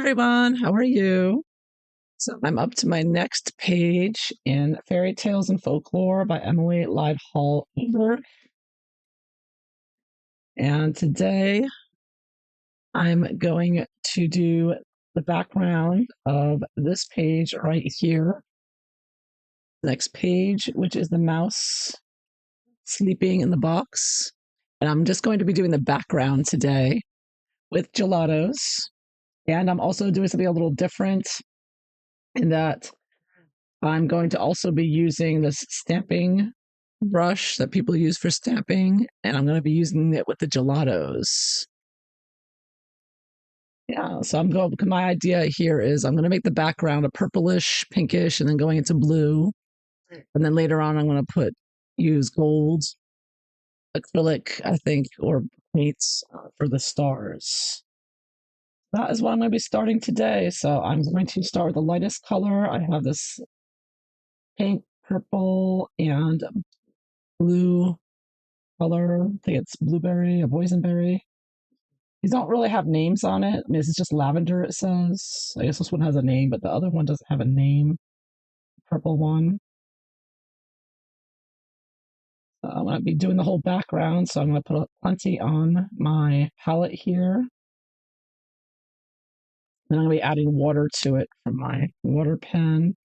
everyone, how are you? So I'm up to my next page in Fairy Tales and Folklore by Emily Live Hall Eber. And today I'm going to do the background of this page right here. Next page, which is the mouse sleeping in the box. And I'm just going to be doing the background today with gelatos. And I'm also doing something a little different in that I'm going to also be using this stamping brush that people use for stamping, and I'm going to be using it with the gelatos. Yeah, so my idea here is I'm going to make the background a purplish, pinkish, and then going into blue. And then later on, I'm going to use gold acrylic, I think, or paints for the stars. That is what I'm going to be starting today. So I'm going to start with the lightest color. I have this pink, purple, and blue color. I think it's blueberry or boysenberry. These don't really have names on it. I mean, this is just lavender, it says. I guess this one has a name, but the other one doesn't have a name. Purple one. I'm going to be doing the whole background, so I'm going to put plenty on my palette here. Then I'm going to be adding water to it from my water pen.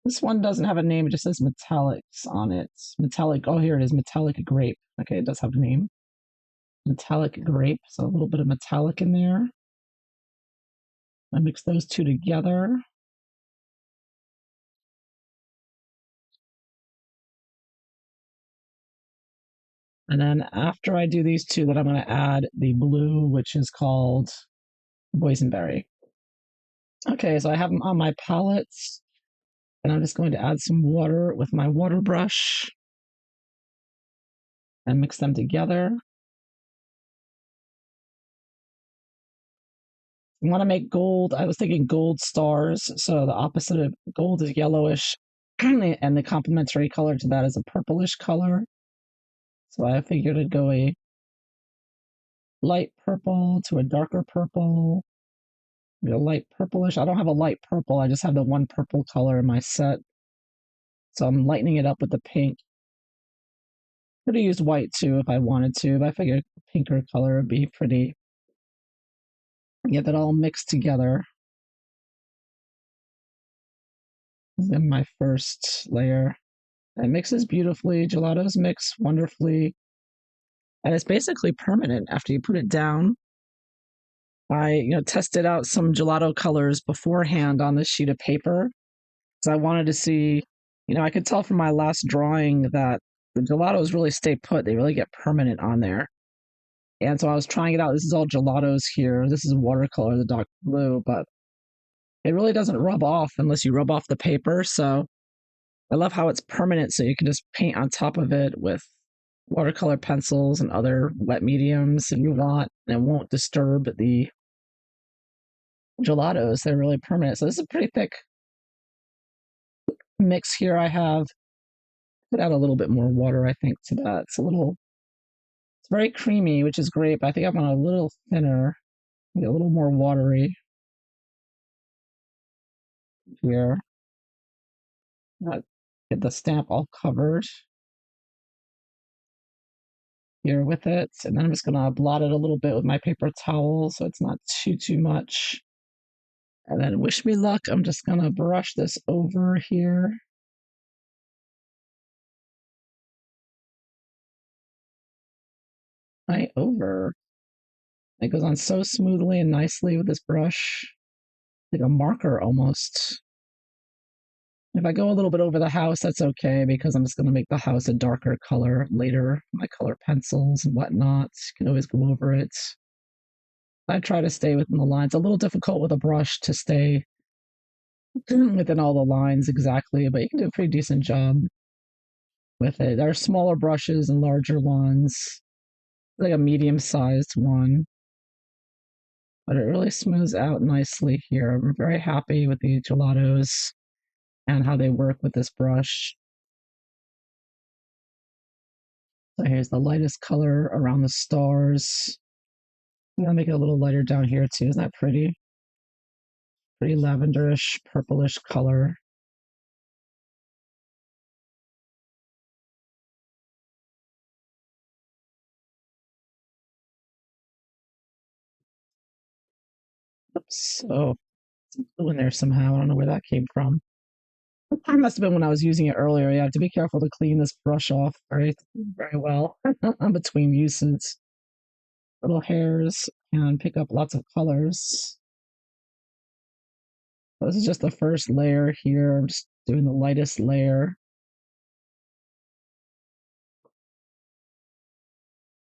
This one doesn't have a name, it just says metallics on it. Metallic, oh, here it is, metallic grape. Okay, it does have a name. Metallic grape, so a little bit of metallic in there. I mix those two together. And then after I do these two, then I'm going to add the blue, which is called boysenberry. Okay, so I have them on my palettes, and I'm just going to add some water with my water brush and mix them together. I want to make gold. I was thinking gold stars, so the opposite of gold is yellowish, and the complementary color to that is a purplish color. So I figured it'd go a light purple to a darker purple, a light purplish. I don't have a light purple. I just have the one purple color in my set. So I'm lightening it up with the pink. Could have used white too if I wanted to, but I figured pinker color would be pretty. Get that all mixed together. Then my first layer. It mixes beautifully. Gelatos mix wonderfully. And it's basically permanent after you put it down. I tested out some gelato colors beforehand on this sheet of paper because I wanted to see, I could tell from my last drawing that the gelatos really stay put. They really get permanent on there. And so I was trying it out. This is all gelatos here. This is watercolor, the dark blue, but it really doesn't rub off unless you rub off the paper. So I love how it's permanent. So you can just paint on top of it with watercolor pencils and other wet mediums if you want. And it won't disturb the gelatos. They're really permanent. So this is a pretty thick mix here. I have put out a little bit more water, I think, to that. It's very creamy, which is great, but I think I want a little thinner, a little more watery here. Get the stamp all covered here with it. And then I'm just gonna blot it a little bit with my paper towel so it's not too much. And then wish me luck. I'm just gonna brush this over here. Right over. It goes on so smoothly and nicely with this brush, like a marker almost. If I go a little bit over the house, that's okay because I'm just going to make the house a darker color later. My color pencils and whatnot. You can always go over it. I try to stay within the lines. A little difficult with a brush to stay within all the lines exactly, but you can do a pretty decent job with it. There are smaller brushes and larger ones, like a medium-sized one. But it really smooths out nicely here. I'm very happy with the gelatos and how they work with this brush. So here's the lightest color around the stars. I'm gonna make it a little lighter down here too. Isn't that pretty? pretty lavenderish, purplish color. Oops. Oh, blue in there somehow. I don't know where that came from. It must have been when I was using it earlier. You have to be careful to clean this brush off very well between uses. Little hairs and pick up lots of colors. So this is just the first layer here. I'm just doing the lightest layer.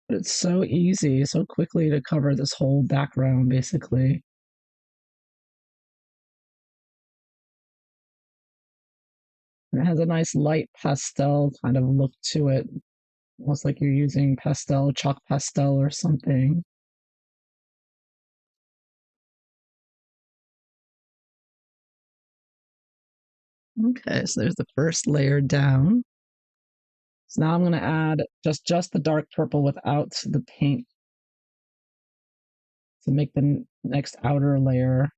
But it's so easy, so quickly to cover this whole background, basically. And it has a nice light pastel kind of look to it, almost like you're using pastel, chalk pastel or something. Okay, so there's the first layer down. So now I'm going to add just the dark purple without the paint to make the next outer layer.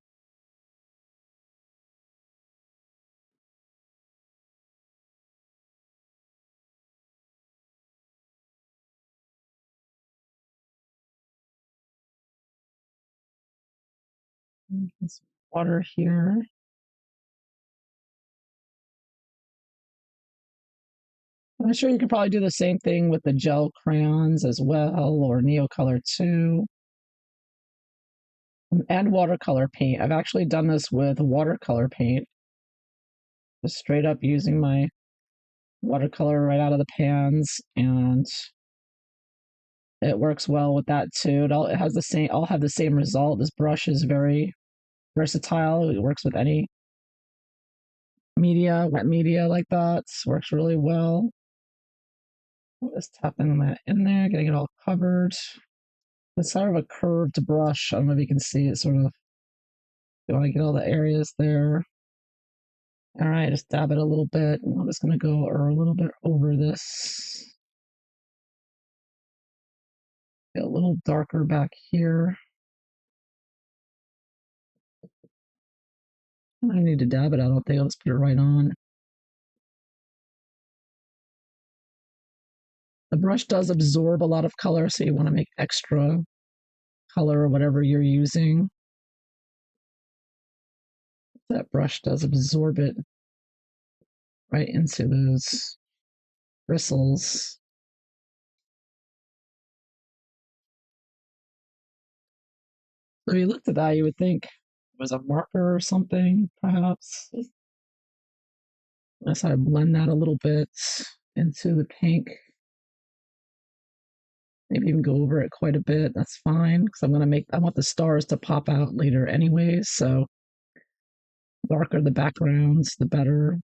Some water here. I'm sure you could probably do the same thing with the gel crayons as well, or Neocolor too. And watercolor paint. I've actually done this with watercolor paint, just straight up using my watercolor right out of the pans, and it works well with that too. It has the same. I'll have the same result. This brush is very versatile. It works with any media, wet media like that. Works really well. Just tapping that in there, getting it all covered. It's sort of a curved brush. I don't know if you can see it. Sort of. You want to get all the areas there. All right, just dab it a little bit. I'm just going to go a little bit over this. Get a little darker back here. I don't need to dab it. I don't think I'll just put it right on. The brush does absorb a lot of color, so you want to make extra color or whatever you're using. That brush does absorb it right into those bristles. So if you looked at that, you would think it was a marker or something, perhaps. Unless I blend that a little bit into the pink. Maybe even go over it quite a bit. That's fine because I want the stars to pop out later anyways. So darker the backgrounds, the better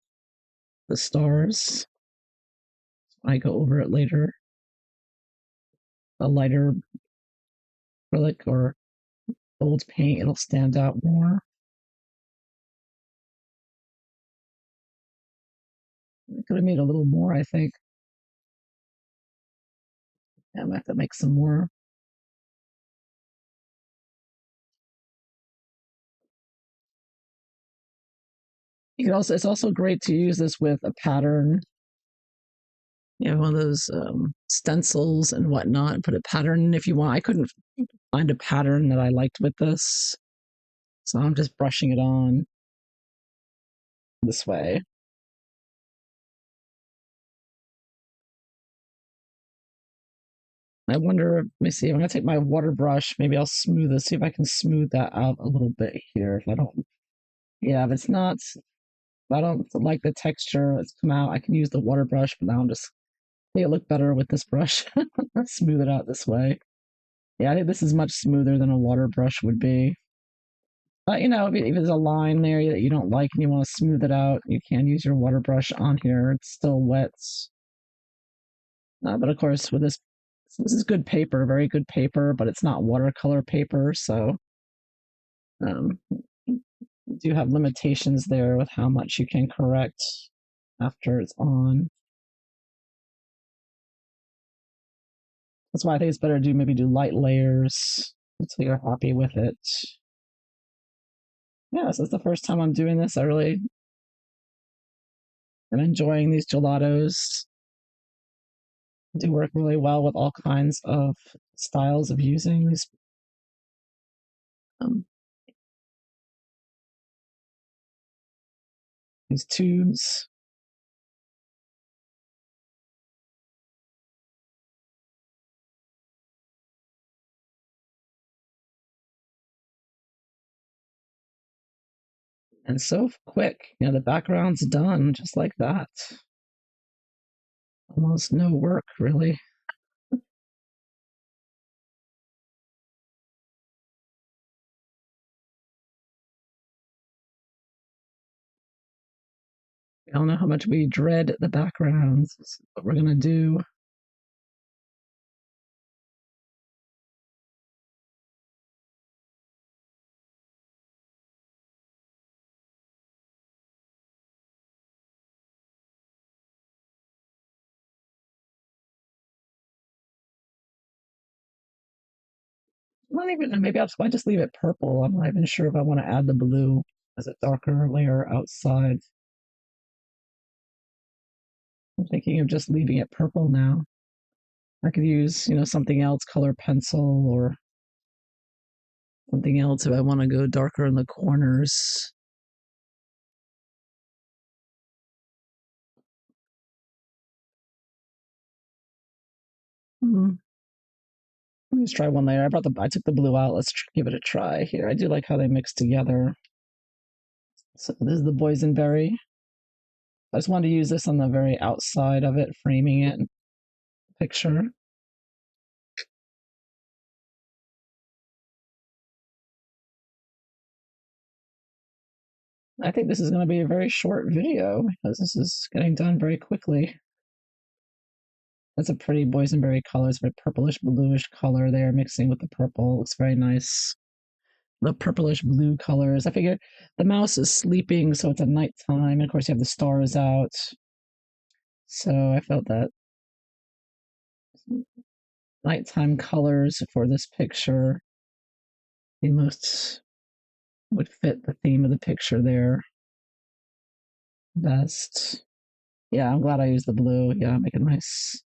the stars. I go over it later. A lighter acrylic or gold paint, it'll stand out more. I could have made a little more, I think. Yeah, I might have to make some more. It's also great to use this with a pattern. You know, one of those stencils and whatnot. Put a pattern in if you want. I couldn't find a pattern that I liked with this, so I'm just brushing it on this way. I wonder, let me see, I'm going to take my water brush. Maybe I'll smooth it, see if I can smooth that out a little bit here. If I don't, yeah, if it's not, if I don't like the texture that's come out, I can use the water brush, but now I'm just make it look better with this brush. Smooth it out this way. Yeah, I think this is much smoother than a water brush would be. But, you know, if there's a line there that you don't like and you want to smooth it out, you can use your water brush on here. It's still wet. But of course, with this is good paper, very good paper, but it's not watercolor paper, so you do have limitations there with how much you can correct after it's on. That's why I think it's better to maybe do light layers until you're happy with it. Yeah, so it's the first time I'm doing this. I really am enjoying these gelatos. They do work really well with all kinds of styles of using um, these tubes. And so quick, the background's done just like that. Almost no work, really. I don't know how much we dread the backgrounds, but we're gonna do. I'm not even. Maybe I might just leave it purple. I'm not even sure if I want to add the blue as a darker layer outside. I'm thinking of just leaving it purple now. I could use, something else, color pencil or something else if I want to go darker in the corners. Hmm. Let me just try one layer. I took the blue out. Let's give it a try here. I do like how they mix together. So this is the boysenberry. I just wanted to use this on the very outside of it, framing it picture. I think this is going to be a very short video because this is getting done very quickly. That's a pretty boysenberry color. It's very purplish bluish color there mixing with the purple. Looks very nice. The purplish blue colors. I figure the mouse is sleeping, so it's at nighttime. And of course, you have the stars out. So I felt that nighttime colors for this picture the most would fit the theme of the picture there best. Yeah, I'm glad I used the blue. Yeah, make it nice.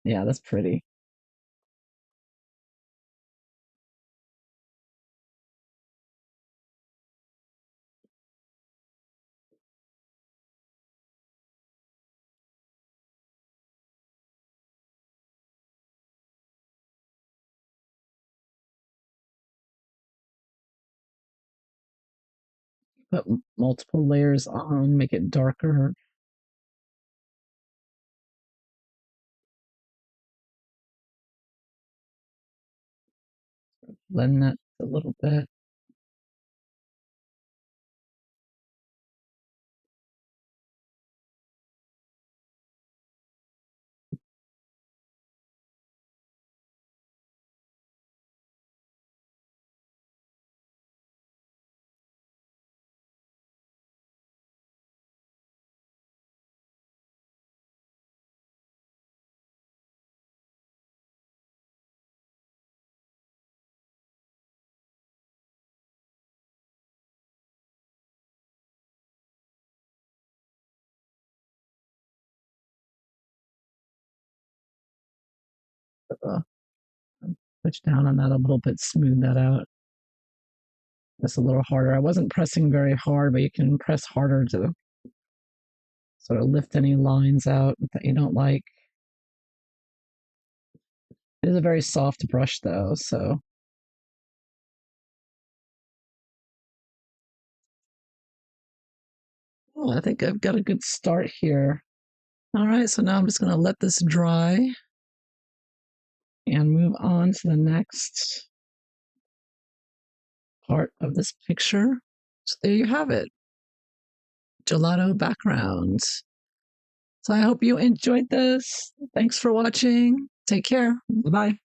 Yeah, that's pretty. Put multiple layers on, make it darker. Blend that a little bit. Uh, Push down on that a little bit, smooth that out. Just a little harder. I wasn't pressing very hard, but you can press harder to sort of lift any lines out that you don't like. It is a very soft brush, though, so I think I've got a good start here. All right, so now I'm just going to let this dry and move on to the next part of this picture. So there you have it, gelato background. So I hope you enjoyed this. Thanks for watching. Take care. Bye bye.